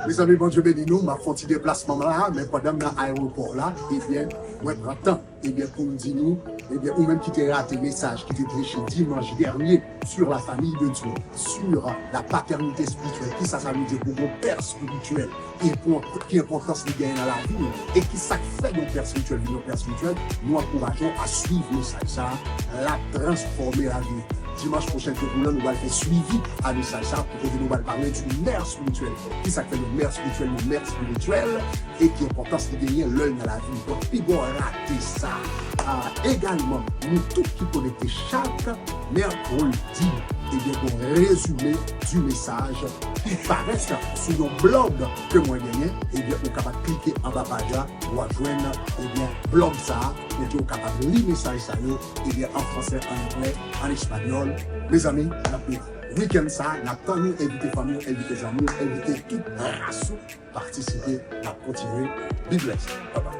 Mes amis, bon Dieu béni nous, ma fait un petit déplacement là, mais pendant dans l'aéroport là, eh bien, moi, je prends temps, eh bien, pour nous dire nous, eh bien, ou même qui t'a raté message qui t'est prêché dimanche dernier sur la famille de Dieu, sur la paternité spirituelle, qui ça veut dire pour mon père spirituel, qui importance de gagner dans la vie, et qui ça fait mon père spirituel, nous encourageons à suivre le message, ça, la transformer la vie. Dimanche prochain, nous allons faire suivi à message ça pour que nous allons parler d'une mère spirituelle. Qui ça fait une mère spirituelle, et qui est important de gagner l'œil dans la vie. Donc, il faut rater ça. Également, nous tous qui connectés chaque mercredi, et bien, pour résumer du message qui paraît sur nos blog que moi gagné, et bien, on est capable de cliquer en bas page pour rejoindre, et bien, blog ça, et puis on est capable de lire le message ça, et bien, en français, en anglais, en espagnol. Mes amis, on week-end ça, on attend nous inviter famille, inviter amis, inviter toute race participer à continuer. Be blessed. Bye bye.